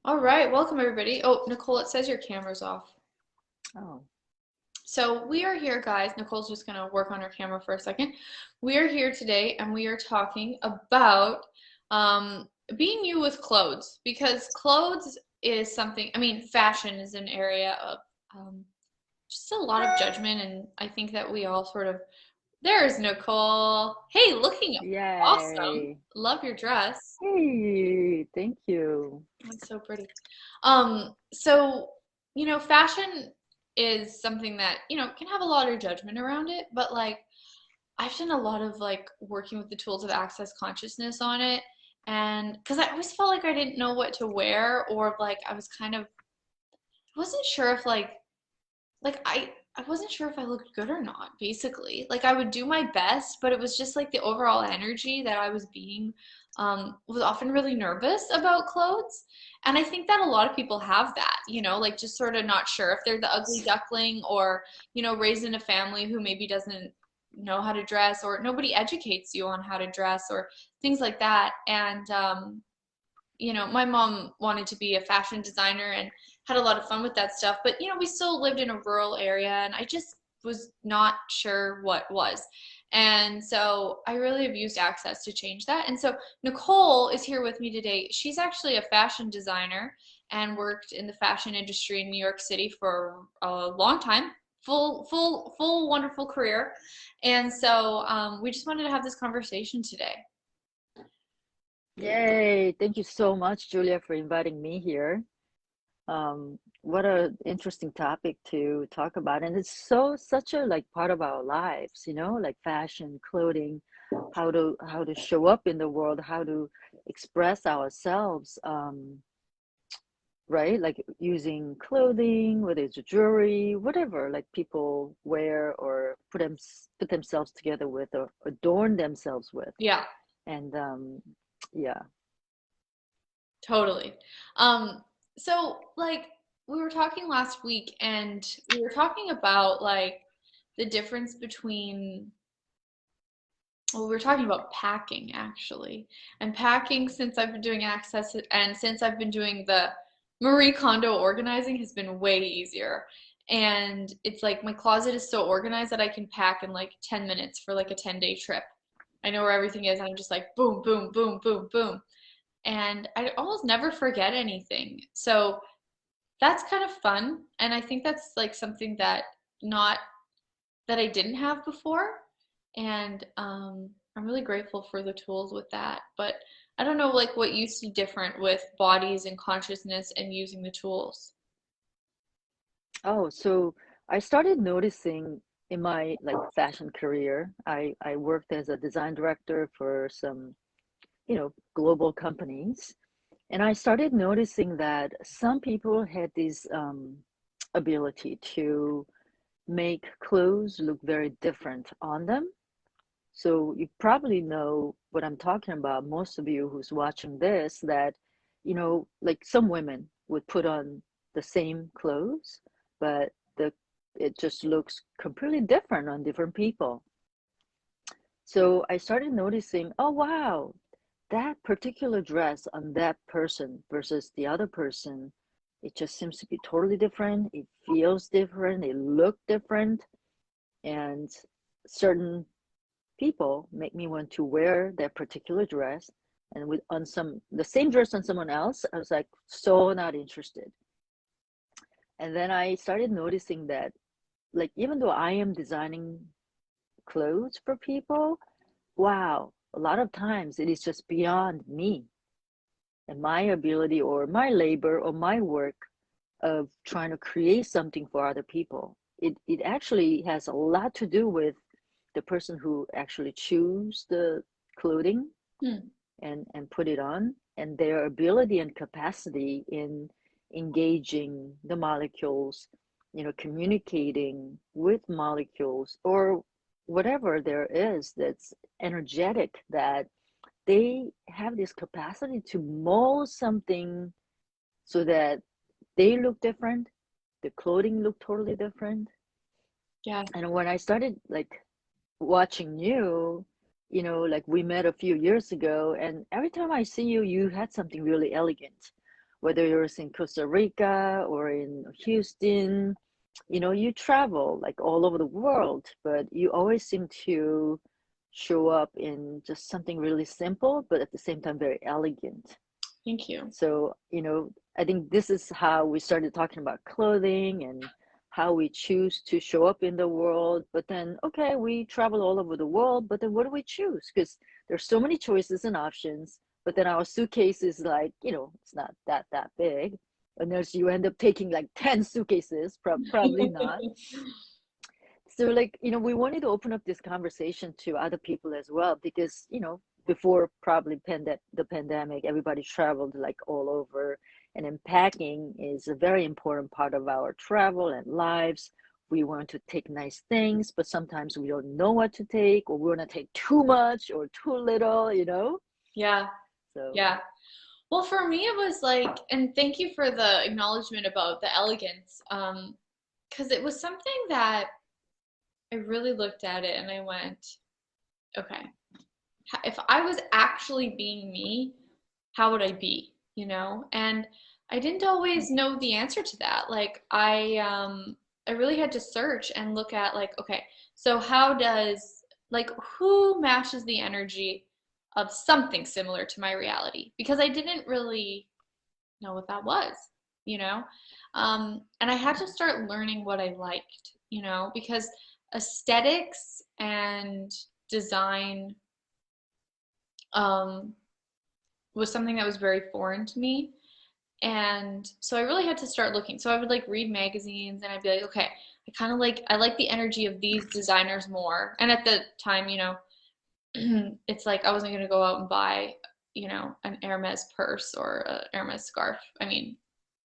All right, welcome everybody. Oh, Nicole, it says your camera's off. Oh, So we are here, guys. Nicole's just gonna work on her camera for a second. We are here today and we are talking about being you with clothes because clothes is something, fashion is an area of um, just a lot of judgment, and I think that we all sort of, there's Nicole. Hey, looking awesome. yay. Love your dress. Hey, thank you. That's so pretty. So, fashion is something that, can have a lot of judgment around it, but like I've done a lot of like working with the tools of access consciousness on it. And because I always felt like I didn't know what to wear, or like I was kind of, I wasn't sure if I wasn't sure if I looked good or not, basically. Like I would do my best, but it was just like the overall energy that I was being was often really nervous about clothes. And I think that a lot of people have that, like just sort of not sure if they're the ugly duckling, or, raised in a family who maybe doesn't know how to dress, or nobody educates you on how to dress, or things like that. And my mom wanted to be a fashion designer and had a lot of fun with that stuff. But, we still lived in a rural area, and I just was not sure what was. And so I really have used Access to change that. And so Nicole is here with me today. She's actually a fashion designer and worked in the fashion industry in New York City for a long time. Full, wonderful career. And so we just wanted to have this conversation today. Yay. Thank you so much, Julia, for inviting me here. What a interesting topic to talk about. And it's such a like part of our lives, like fashion, clothing, how to show up in the world, how to express ourselves. Right? Like using clothing, whether it's jewelry, whatever, like people wear or put themselves together with or adorn themselves with. Yeah. And yeah. Totally. So like we were talking last week, and we were talking about like the difference between, well, we were talking about packing actually. And packing, since I've been doing Access and since I've been doing the Marie Kondo organizing, has been way easier. And it's like my closet is so organized that I can pack in like 10 minutes for like a 10-day trip. I know where everything is. I'm just like boom, boom, boom, boom, boom, and I almost never forget anything. So that's kind of fun. And I think that's like something that not that I didn't have before. And I'm really grateful for the tools with that. But I don't know like what you see different with bodies and consciousness and using the tools. Oh, so I started noticing in my like fashion career, I worked as a design director for some, global companies. And I started noticing that some people had this ability to make clothes look very different on them. So you probably know what I'm talking about, most of you who's watching this, that, like some women would put on the same clothes, but it just looks completely different on different people. So I started noticing, oh wow, that particular dress on that person versus the other person, it just seems to be totally different. It feels different. It look different. And certain people make me want to wear that particular dress. And with on some the same dress on someone else, I was like so not interested. And then I started noticing that like even though I am designing clothes for people, wow, a lot of times it is just beyond me and my ability or my labor or my work of trying to create something for other people. It actually has a lot to do with the person who actually choose the clothing Hmm. and put it on, and their ability and capacity in engaging the molecules, communicating with molecules or whatever there is that's energetic, that they have this capacity to mold something so that they look different, the clothing look totally different. Yeah. And when I started like watching you, like we met a few years ago, and every time I see you, you had something really elegant whether you're in Costa Rica or in Houston, you travel like all over the world, but you always seem to show up in just something really simple, but at the same time very elegant. Thank you. So, I think this is how we started talking about clothing and how we choose to show up in the world. But then, okay, we travel all over the world, but then what do we choose? Because there's so many choices and options, but then our suitcase is like, it's not that big. And there's you end up taking like 10 suitcases, probably not. So like, we wanted to open up this conversation to other people as well, because, before probably the pandemic, everybody traveled like all over, and unpacking is a very important part of our travel and lives. We want to take nice things, but sometimes we don't know what to take, or we want to take too much or too little. Yeah. So, Yeah. Well, for me, it was like, and thank you for the acknowledgement about the elegance, because it was something that I really looked at it and I went, okay, if I was actually being me, how would I be, And I didn't always know the answer to that. Like I really had to search and look at like, okay, so how does like who matches the energy of something similar to my reality? Because I didn't really know what that was, you know? And I had to start learning what I liked, because aesthetics and design um, was something that was very foreign to me. And so I really had to start looking. So I would like read magazines and I'd be like, okay, I like the energy of these designers more. And at the time, it's like I wasn't gonna go out and buy, an Hermes purse or a Hermes scarf. I mean,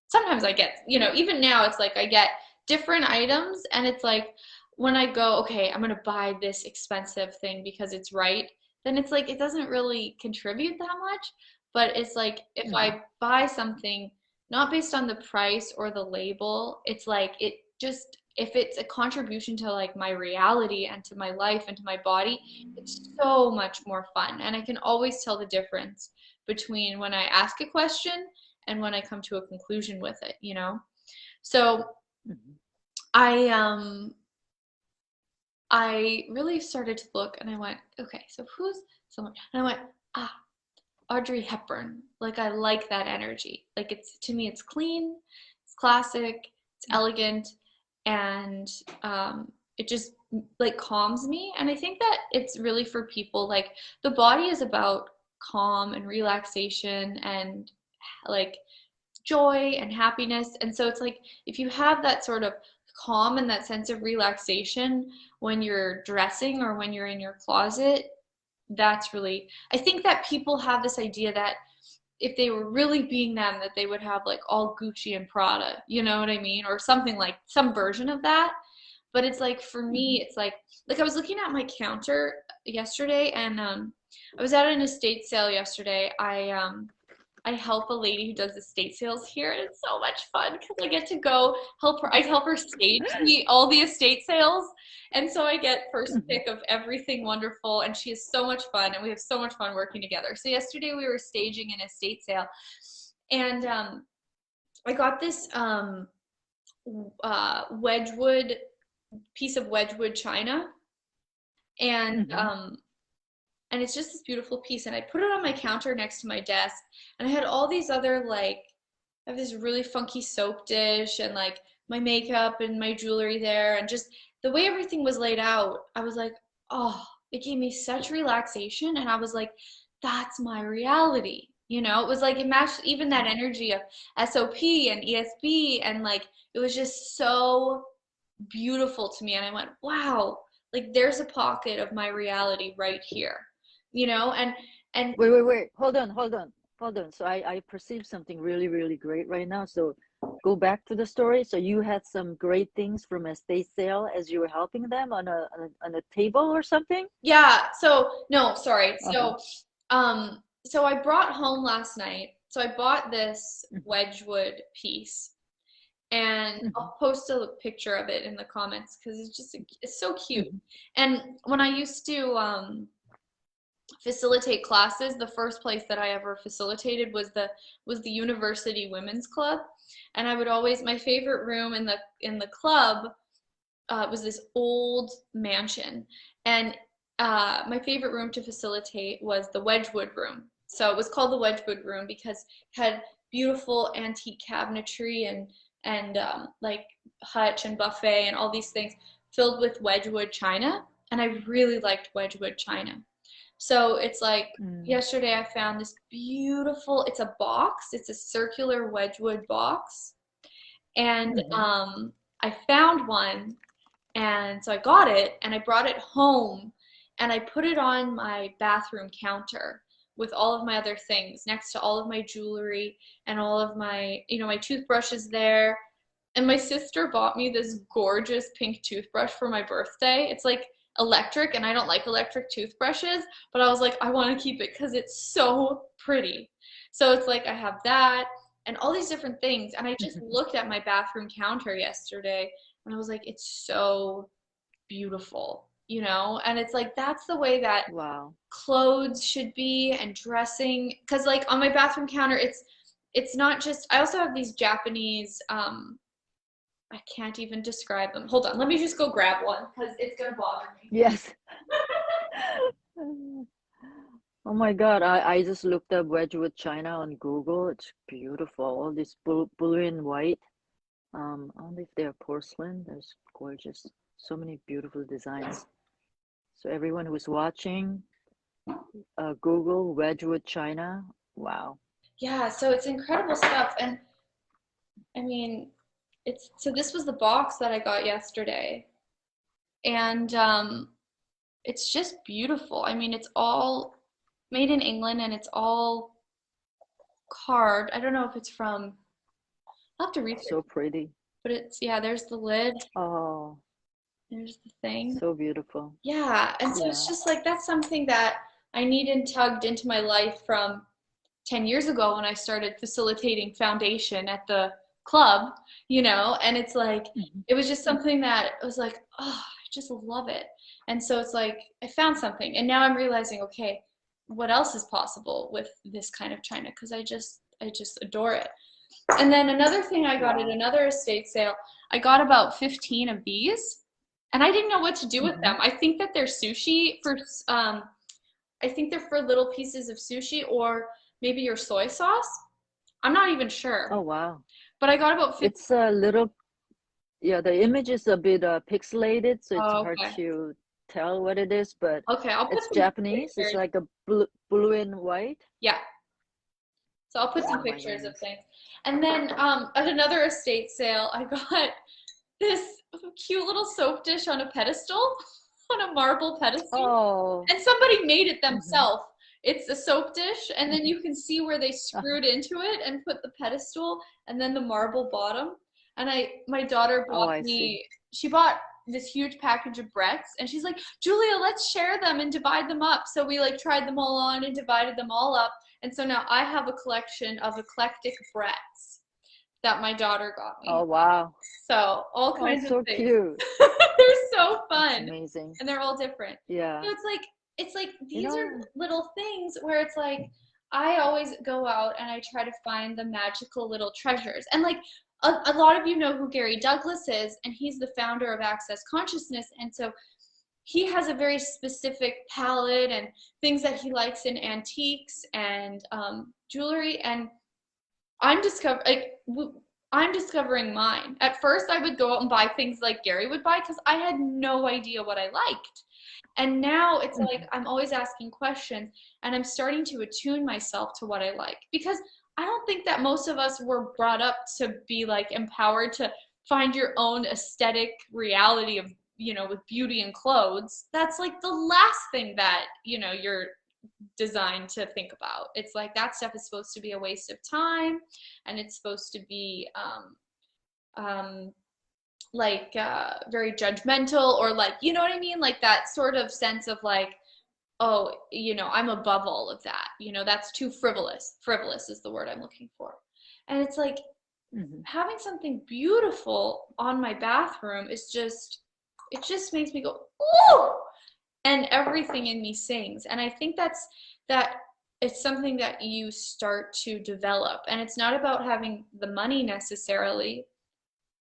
sometimes I get, even now it's like I get different items and it's like when I go, okay, I'm gonna buy this expensive thing because it's right, then it's like it doesn't really contribute that much. But it's like if mhm. I buy something not based on the price or the label, it's like it just if it's a contribution to like my reality and to my life and to my body, it's so much more fun. And I can always tell the difference between when I ask a question and when I come to a conclusion with it. So Mhm. I um I really started to look and I went, okay, so who's someone? And I went, ah, Audrey Hepburn. Like I like that energy. Like it's to me it's clean, it's classic, it's elegant, and it just like calms me. And I think that it's really for people like the body is about calm and relaxation and like joy and happiness. And so it's like if you have that sort of calm and that sense of relaxation when you're dressing or when you're in your closet, that's really, I think that people have this idea that if they were really being them, that they would have like all Gucci and Prada, you know what I mean? Or something like some version of that. But it's like for Mhm. me, it's like I was looking at my counter yesterday and I was at an estate sale yesterday. I help a lady who does estate sales here, and it's so much fun because I get to go help her. I help her stage all the estate sales, and so I get first Mhm. pick of everything wonderful. And she is so much fun, and we have so much fun working together. So yesterday we were staging an estate sale, and I got this Wedgwood piece of Wedgwood china, and Mhm. it's just this beautiful piece. And I put it on my counter next to my desk, and I had all these other like I have this really funky soap dish and like my makeup and my jewelry there, and just the way everything was laid out, I was like, oh, it gave me such relaxation. And I was like, that's my reality. It was like it matched even that energy of SOP and ESB, and like it was just so beautiful to me. And I went, wow, like there's a pocket of my reality right here, and Wait. Hold on. So I perceive something really, really great right now. So go back to the story. So you had some great things from estate sale as you were helping them on a table or something? yeah, so no, sorry. Uh-huh. So I brought home last night. So I bought this Mhm. Wedgwood piece, and Mhm. I'll post a picture of it in the comments because it's so cute. Mhm. And when I used to facilitate classes. The first place that I ever facilitated was the University Women's Club, and I would always my favorite room in the club was this old mansion, and my favorite room to facilitate was the Wedgwood room. So it was called the Wedgwood room because it had beautiful antique cabinetry and like hutch and buffet and all these things filled with Wedgwood china, and I really liked Wedgwood china. So it's like Mm, yesterday I found this beautiful, it's a box, it's a circular Wedgwood box. And hmm. I found one, and so I got it and I brought it home and I put it on my bathroom counter with all of my other things next to all of my jewelry and all of my, my toothbrushes there. And my sister bought me this gorgeous pink toothbrush for my birthday. It's like electric, and I don't like electric toothbrushes, but I was like, I want to keep it because it's so pretty. So it's like I have that and all these different things. And I just looked at my bathroom counter yesterday and I was like, it's so beautiful, And it's like that's the way that Wow. clothes should be and dressing. Because like on my bathroom counter, it's not just. I also have these Japanese. I can't even describe them. Hold on, let me just go grab one because it's gonna bother me. Yes. Oh my God, I just looked up Wedgwood China on Google. It's beautiful. All this blue and white. I don't know if they're porcelain. There's gorgeous. So many beautiful designs. So everyone who's watching, Google Wedgwood China. Wow. Yeah, so it's incredible stuff, and I mean, it's so this was the box that I got yesterday, and it's just beautiful. I mean, it's all made in England and it's all carved. I don't know if it's from, I'll have to research, So pretty. but it's, yeah, there's the lid, Oh, there's the thing. so beautiful. Yeah, and so it's Yeah. just like that's something that I needed tugged into my life from 10 years ago when I started facilitating foundation at the club, and it's like, Mhm. it was just something that was like, oh, I just love it. And so it's like, I found something. And now I'm realizing, okay, what else is possible with this kind of china? Because I just adore it. And then another thing I got at Wow. another estate sale, I got about 15 of these, and I didn't know what to do with Hmm. them. I think that they're sushi for, I think they're for little pieces of sushi or maybe your soy sauce. I'm not even sure. Oh, wow. But I got about 50. It's a little, yeah, the image is a bit pixelated, so it's Oh, hard okay. to tell what it is, but Okay, I'll put it's some Japanese. It's pictures. like a blue and white. Yeah. So I'll put some Oh my pictures of goodness. things. And then at another estate sale, I got this cute little soap dish on a pedestal, on a marble pedestal. Oh. And somebody made it Hmm. themselves. It's a soap dish, and then Hmm. you can see where they screwed into it and put the pedestal and then the marble bottom. And my daughter Oh, bought I see. me, she bought this huge package of Bretts, and she's like, Julia, let's share them and divide them up. So we like tried them all on and divided them all up. And so now I have a collection of eclectic Bretts that my daughter got Oh, me. wow. So all Oh, kinds of so things. cute. They're so That's fun, amazing. and they're all different. Yeah. So it's like You these are know, little things where it's like I always go out and I try to find the magical little treasures. And like a lot of you know who Gary Douglas is, and he's the founder of Access Consciousness. And so he has a very specific palette and things that he likes in antiques and jewelry. And I'm discovering mine. At first, I would go out and buy things like Gary would buy because I had no idea what I liked. And now it's like mhm. I'm always asking questions and I'm starting to attune myself to what I like because I don't think that most of us were brought up to be like empowered to find your own aesthetic reality of, with beauty and clothes. That's like the last thing that, you're designed to think about. It's like that stuff is supposed to be a waste of time and it's supposed to be um, like very judgmental or like, you know what I mean? Like that sort of sense of like, oh, I'm above all of that. That's too frivolous. Frivolous is the word I'm looking for. And it's like Mhm. having something beautiful on my bathroom is just, it just makes me go, ooh! and everything in me sings. And I think that it's something that you start to develop. And it's not about having the money necessarily,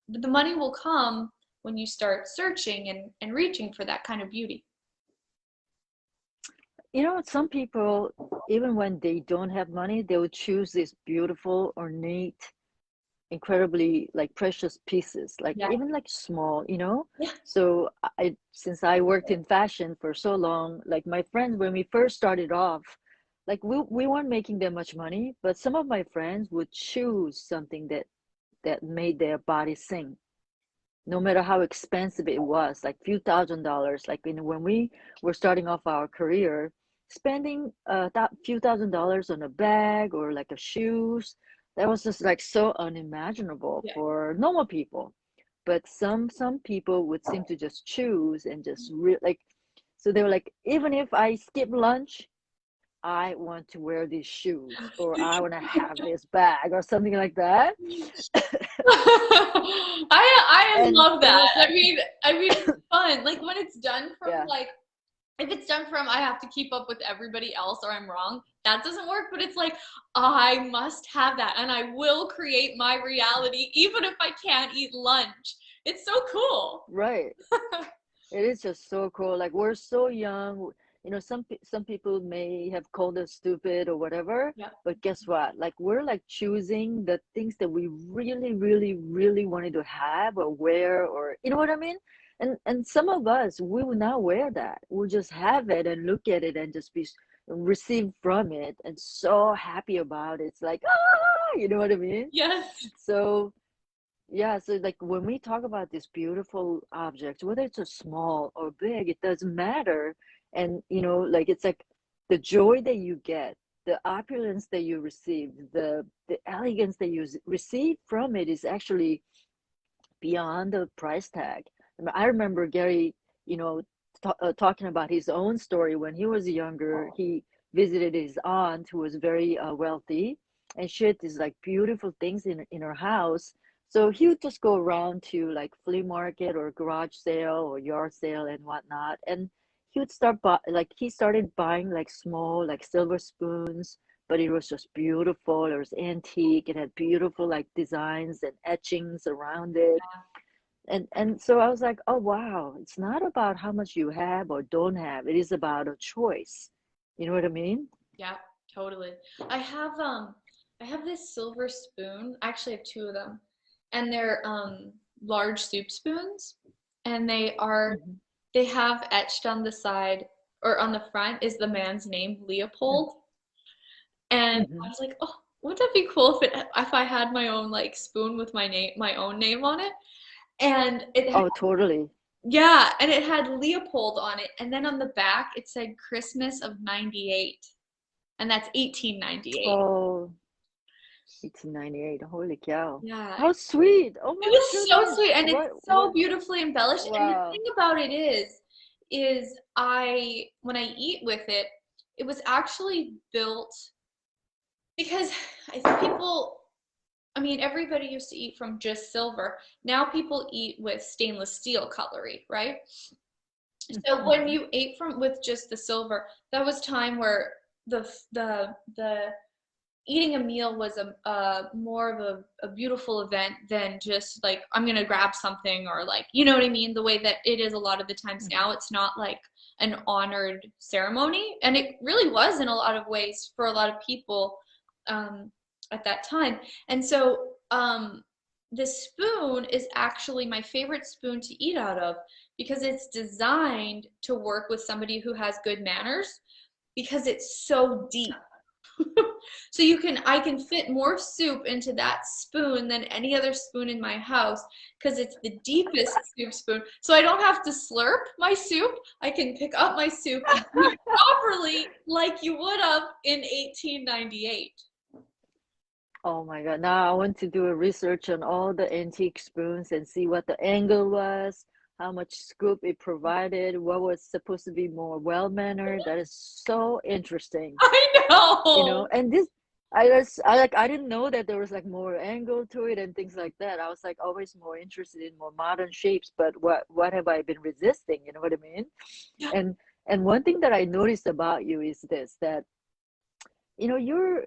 but the money will come when you start searching and reaching for that kind of beauty. You know, some people, even when they don't have money, they will choose these beautiful, ornate, incredibly like precious pieces, like Yeah. even like small, you know. Yeah. So I, since I worked in fashion for so long, like my friends, when we first started off, like we weren't making that much money, but some of my friends would choose something that made their body sing, no matter how expensive it was, like few $1,000s. Like when we were starting off our career, spending few $1,000s on a bag or like a shoes, that was just like so unimaginable Yeah. for normal people. But some people would seem to just choose and just like, so they were like, even if I skip lunch, I want to wear these shoes, or I want to have this bag or something like that. I And love it that. was like, I mean it's fun. Like when it's done from yeah. like if it's done from I have to keep up with everybody else or I'm wrong, that doesn't work. But it's like I must have that and I will create my reality even if I can't eat lunch. It's so cool. Right. It is just so cool. Like we're so young. You know, some people may have called us stupid or whatever, Yeah. but guess what? Like we're like choosing the things that we really, really, really wanted to have or wear, or you know what I mean? And some of us, we will not wear that. We'll just have it and look at it and just be receive from it and so happy about it. It's like, ah, you know what I mean? Yes. So yeah, so like when we talk about these beautiful objects, whether it's a small or big, it doesn't matter. And you know, like it's like the joy that you get, the opulence that you receive, the elegance that you receive from it is actually beyond the price tag. I remember Gary, you know, talking about his own story when he was younger. He visited his aunt who was very wealthy, and she had these like beautiful things in her house. So he would just go around to like flea market or garage sale or yard sale and whatnot, and he would like he started buying like small like silver spoons, but it was just beautiful. It was antique. It had beautiful like designs and etchings around it. And so I was like, oh wow, it's not about how much you have or don't have. It is about a choice. You know what I mean? Yeah, totally. I have um I have this silver spoon. I actually have two of them. And they're large soup spoons and Hmm. they have etched on the side or on the front is the man's name, Leopold. And I Hmm. was like, "Oh, wouldn't that be cool if I had my own like spoon with my own name on it?" And Oh, totally. yeah, and it had Leopold on it. And then on the back it said Christmas of 98. And that's 1898. Oh, 1898. Holy cow. Yeah. How sweet. Oh It my was so goodness. sweet and it's so What? beautifully embellished. And the Wow. thing about it is I when I eat with it, it was actually built because I think I mean, everybody used to eat from just silver. Now people eat with stainless steel cutlery, right? So when Hmm. you ate from with just the silver, that was time where the eating a meal was a more of a beautiful event than just like I'm gonna grab something or like you know what I mean the way that it is a lot of the times Hmm. now it's not like an honored ceremony and it really was in a lot of ways for a lot of people um, at that time and so this spoon is actually my favorite spoon to eat out of because it's designed to work with somebody who has good manners because it's so deep. So I can fit more soup into that spoon than any other spoon in my house because it's the deepest soup spoon. So I don't have to slurp my soup. I can pick up my soup and eat it properly like you would have in 1898. Oh my God. Now I want to do a research on all the antique spoons and see what the angle was, how much scoop it provided, what was supposed to be more well-mannered. That is so interesting. I You know, know. and this I didn't know that there was like more angle to it and things like that. I was like always more interested in more modern shapes, but what have I been resisting? You know what I mean? And And one thing that I noticed about you is this, that you're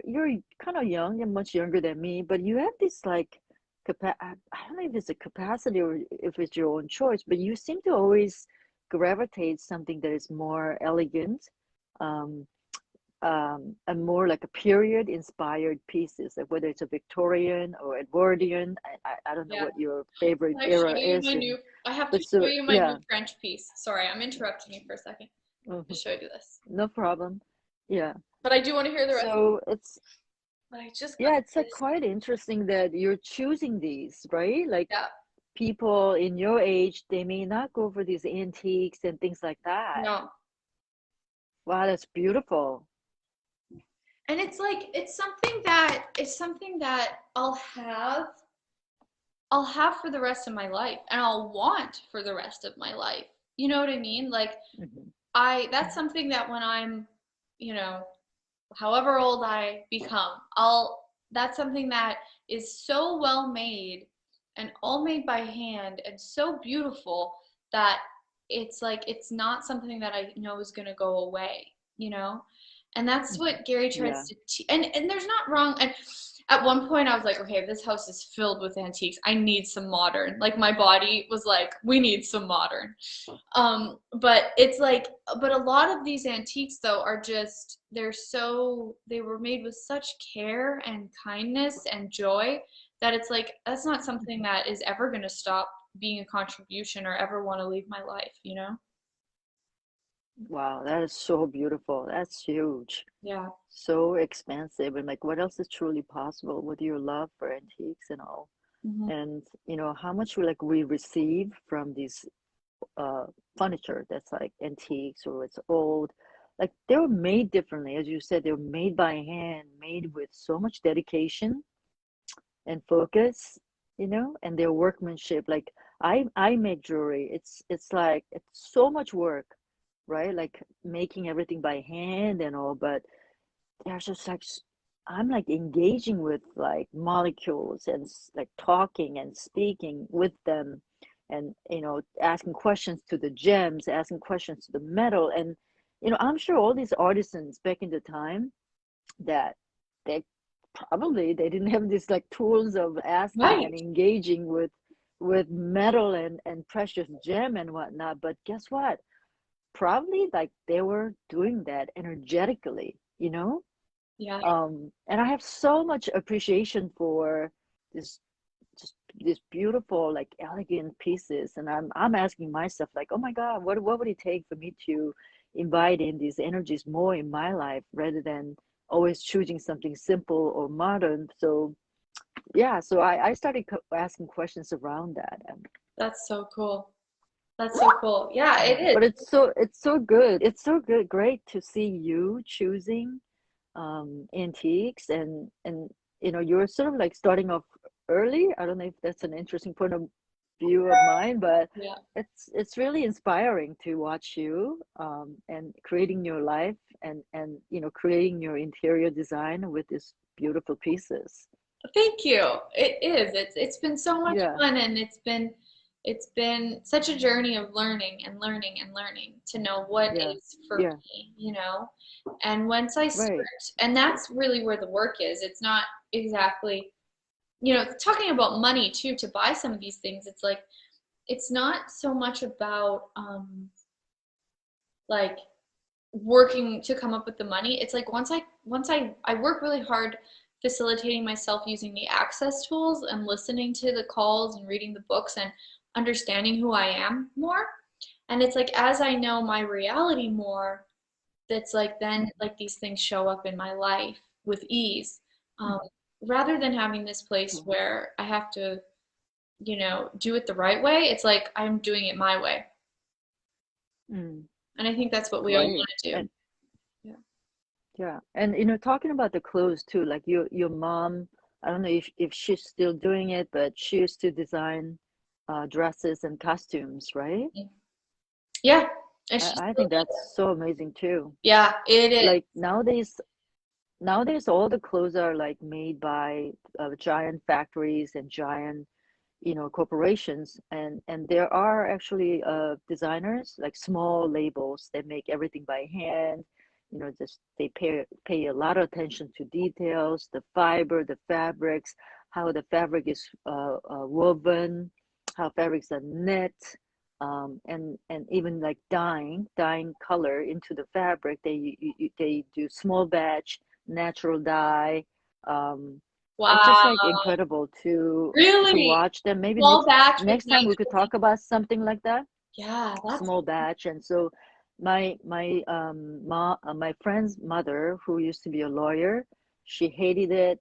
kind of young and much younger than me, but you have this like I don't know if it's a capacity or if it's your own choice, but you seem to always gravitate something that is more elegant, um, and more like a period inspired pieces, like whether it's a Victorian or Edwardian. I don't know Yeah. what your favorite Can I show era you is, my and new, I have to but show so you my yeah. new French piece. Sorry, I'm interrupting you for a second. Mhm. Just show you this. No problem. Yeah. But I do want to hear the rest. So it's But I just got yeah, it's like this. quite interesting that you're choosing these, right? Like Yeah. people in your age, they may not go for these antiques and things like that. No. Wow, that's beautiful. And it's like it's something that I'll have for the rest of my life and I'll want for the rest of my life. You know what I mean? Like Hmm. that's something that when I'm, you know, however old I become, that's something that is so well made and all made by hand and so beautiful that it's like it's not something that I know is going to go away, you know? And that's Hmm. what Gary tries Yeah. to teach. And there's not wrong. And at one point, I was like, okay, this house is filled with antiques. I need some modern. Like my body was like, we need some modern. But it's like, but a lot of these antiques though are just, they were made with such care and kindness and joy that it's like, that's not something Mhm. that is ever going to stop being a contribution or ever want to leave my life, you know? Wow, that is so beautiful. That's huge. Yeah. So expensive. And like, what else is truly possible with your love for antiques and all? Hmm. And how much we receive from these uh furniture that's like antiques or it's old. Like they were made differently, as you said, they were made by hand, made with so much dedication and focus, and their workmanship. Like I make jewelry. It's like it's so much work, right? Like making everything by hand and all, but there's just like I'm like engaging with like molecules and like talking and speaking with them, and asking questions to the gems, asking questions to the metal. And I'm sure all these artisans back in the time, that they they didn't have these like tools of asking and Right. engaging with metal and precious gem and whatnot. But guess what? Probably like they were doing that energetically. Yeah. And I have so much appreciation for this just these beautiful, like elegant pieces. And I'm asking myself, like, oh my God, what would it take for me to invite in these energies more in my life rather than always choosing something simple or modern? So yeah, so I started asking questions around that. That's so cool. That's so cool. Yeah, Yeah, it is. but it's so good. It's so good, great to see you choosing antiques, and you're sort of like starting off early. I don't know if that's an interesting point of view of mine, but Yeah. it's really inspiring to watch you and creating your life, and creating your interior design with these beautiful pieces. Thank you. It is. It's been so much Yeah, fun and it's been such a journey of learning and learning and learning to know what yeah, is for yeah, me, you know? And once I start, right. and that's really where the work is. It's not exactly, you know, talking about money too, to buy some of these things, it's like it's not so much about like working to come up with the money. It's like once I work really hard facilitating myself using the access tools and listening to the calls and reading the books and understanding who I am more. And it's like as I know my reality more, that's like then like these things show up in my life with ease. Um, Mhm. rather than having this place where I have to, you know, do it the right way, it's like I'm doing it my way. Mm, And I think that's what we all right. want to do. And Yeah. yeah, and talking about the clothes too, like your mom, I don't know if she's still doing it, but she used to design dresses and costumes, right? Yeah. And she's I still think that's so amazing too. yeah, it is. Like nowadays all the clothes are like made by giant factories and giant, corporations, and there are actually designers, like small labels that make everything by hand. Just they pay a lot of attention to details, the fiber, the fabrics, how the fabric is woven, how fabrics are knit, and even like dyeing color into the fabric. They do small batch natural dye. um, it's just Wow. like incredible to Really? watch them. Maybe Small batch with next time we could natural. talk about something like that, Yeah, that's small batch. And so my friend's mother, who used to be a lawyer, she hated it.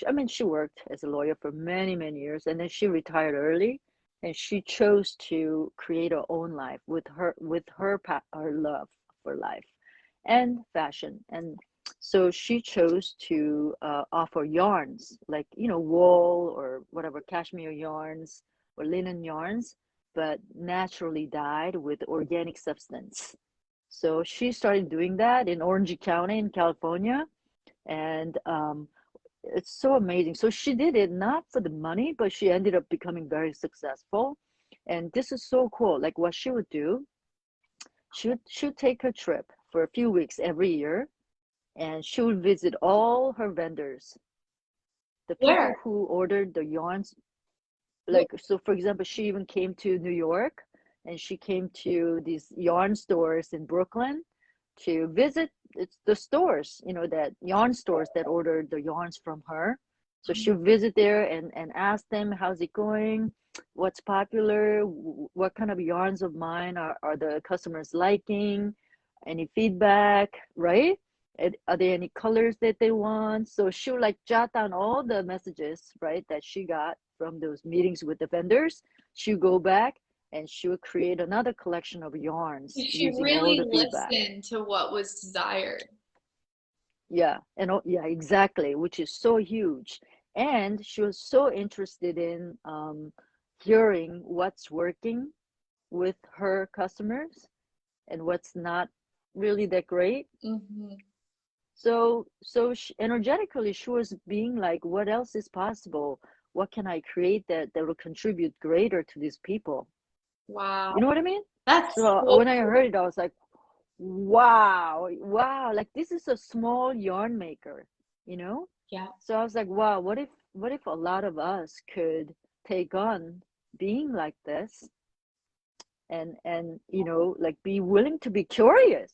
I mean, she worked as a lawyer for many, many years, and then she retired early, and she chose to create her own life her love for life and fashion. And so she chose to offer yarns, like wool or whatever, cashmere yarns or linen yarns, but naturally dyed with organic substance. So she started doing that in Orange County in California, and it's so amazing. So she did it not for the money, but she ended up becoming very successful. And this is so cool. Like what she would do, she would take her trip for a few weeks every year, and she would visit all her vendors, the where? people who ordered the yarns. Wh- Like, so for example, she even came to New York, and she came to these yarn stores in Brooklyn to visit. It's the stores, that yarn stores that ordered the yarns from her. So she'll visit there and ask them, how's it going? What's popular? What kind of yarns of mine are the customers liking? Any feedback, right? Are there any colors that they want? So she'll like jot down all the messages, right, that she got from those meetings with the vendors. She'll go back and she would create another collection of yarns She using all really the feedback. listened to what was desired. Yeah, and yeah, exactly, which is so huge. And she was so interested in hearing what's working with her customers and what's not really that great. Hmm. So energetically, she was being like, what else is possible? What can I create that will contribute greater to these people? Wow. You know what I mean? That's So so when I heard it, I was like, wow, wow, like this is a small yarn maker, you know? yeah. So I was like, wow, what if a lot of us could take on being like this, and like be willing to be curious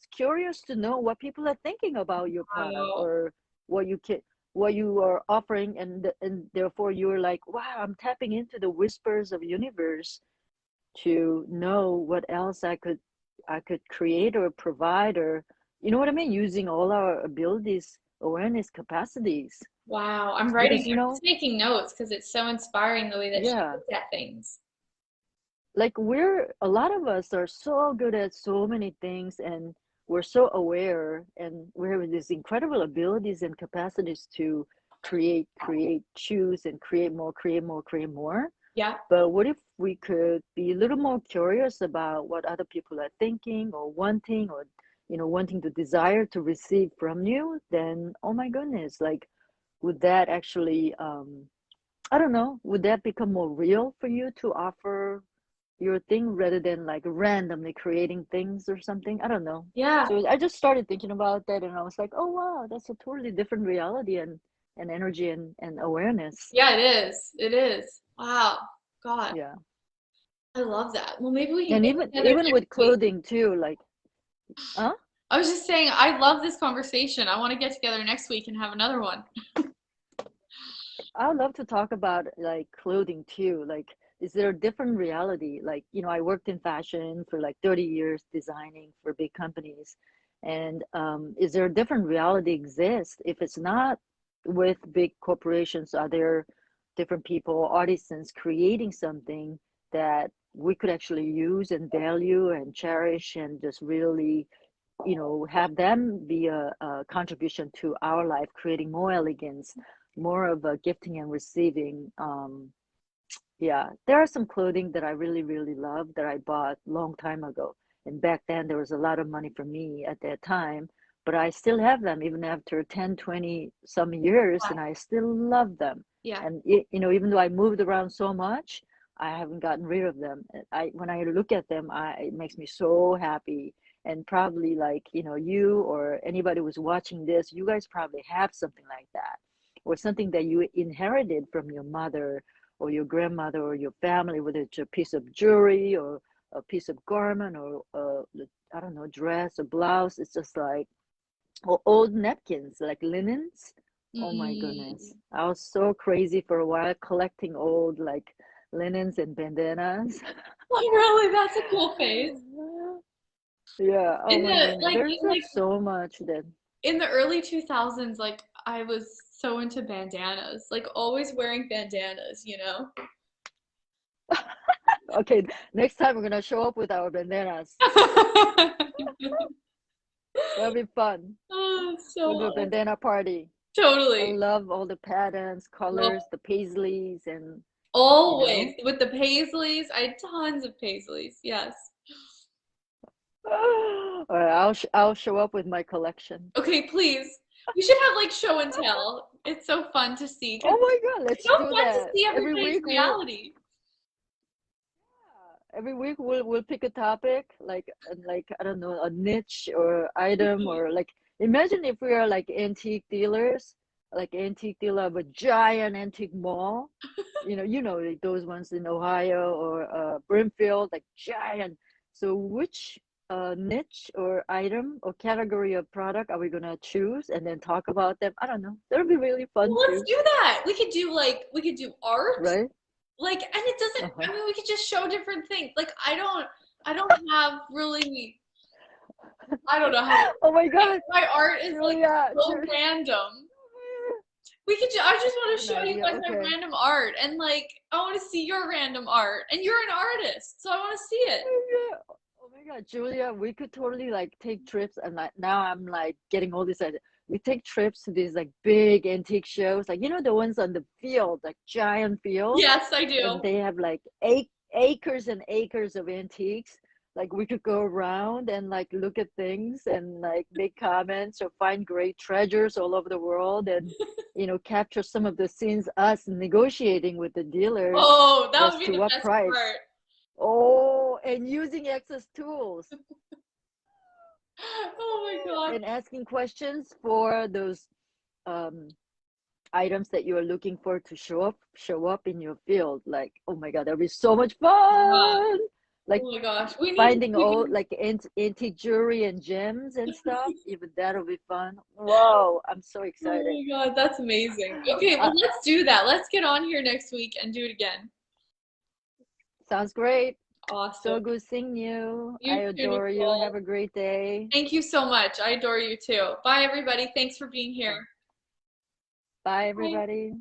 to know what people are thinking about your product, Wow. or what you can what you are offering, and therefore you're like, wow, I'm tapping into the whispers of universe to know what else I could create or provide, or you know what I mean, using all our abilities, awareness capacities. Wow. I'm writing, Because I'm just making notes because it's so inspiring the way that she yeah, looks at things. like a lot of us are so good at so many things, and we're so aware, and we have these incredible abilities and capacities to create, choose, and create more. Yeah. But what if we could be a little more curious about what other people are thinking or wanting, or wanting to desire to receive from you? Then, oh my goodness, like, would that actually, I don't know, would that become more real for you to offer your thing rather than like randomly creating things or something? I don't know. Yeah. So I just started thinking about that, and I was like, oh wow, that's a totally different reality and energy and awareness. Yeah, it is. It is. Wow. God, Yeah. I love that. Well, maybe we can And get even together even next with week. clothing too, like, huh? I was just saying, I love this conversation. I want to get together next week and have another one. I would love to talk about like clothing too. Like, is there a different reality? Like, I worked in fashion for like 30 years designing for big companies. And is there a different reality exist? If it's not with big corporations, are there different people, artisans creating something that we could actually use and value and cherish, and just really, have them be a contribution to our life, creating more elegance, more of a gifting and receiving. Yeah, there are some clothing that I really, really love that I bought long time ago. And back then there was a lot of money for me at that time, but I still have them even after 10, 20 some years, and I still love them. Yeah. And even though I moved around so much, I haven't gotten rid of them. I when I look at them, it makes me so happy. And probably like, you or anybody who's watching this, you guys probably have something like that, or something that you inherited from your mother or your grandmother or your family, whether it's a piece of jewelry or a piece of garment or I don't know, dress or blouse. It's just like, or old napkins, like linens. Oh my goodness. Mm. I was so crazy for a while collecting old like linens and bandanas. Oh, really? That's a cool phase. Yeah, oh In my the goodness. like There's in like just so much that in the early 2000s, like I was so into bandanas, like always wearing bandanas, you know? okay, next time we're gonna show up with our bandanas. That'll be fun. Oh, We'll so do a bandana party. I totally. love all the patterns, Well, colors, the paisleys, and you always know. with the paisleys. I had tons of paisleys. Yes. All right, I'll show up with my collection. Okay, please. We should have like show and tell. It's so fun to see because Oh my God, it's let's so do fun to that. see everybody's reality. Every week we'll pick a topic like I don't know, a niche or item, or like imagine if we are like antique dealers, like antique dealer of a giant antique mall. Like those ones in Ohio or Brimfield, like giant. So which niche or item or category of product are we gonna choose and then talk about them? I don't know. That'll be really Well, fun let's too, do that. We could do art. right? Like, and it doesn't, Uh-huh. I mean, we could just show different things. Like, I don't have really, I don't know how, Oh my God, my art is like Julia, so random. I just I want have to an show you idea. guys my Okay. random art and like, I want to see your random art. And you're an artist, so I want to see it. Oh my God. Oh my God, Julia, we could totally like take trips, and like now I'm like getting all this idea. We take trips to these like big antique shows, like the ones on the field, like giant fields, Yes, I and do. they have like acres and acres of antiques. Like we could go around and like look at things and like make comments or find great treasures all over the world, and capture some of the scenes us negotiating with the dealers Oh, that as would be to the what best price. part. Oh, and using access tools Oh my God. and asking questions for those um, items that you are looking for to show up in your field. Like, oh my God, that'll be so much Yeah. fun! Like Oh my gosh. finding We all can, like antique jewelry and gems and stuff. Even that'll be fun. Whoa, I'm so oh excited. my God, that's amazing. Okay, Uh, well, let's do that. Let's get on here next week and do it again. sounds great. So Awesome. good seeing you. I You too, adore you. Have Nicole. a great day. Thank you so much. I adore you too. Bye, everybody. Thanks for being Bye. here. Bye, Bye. everybody.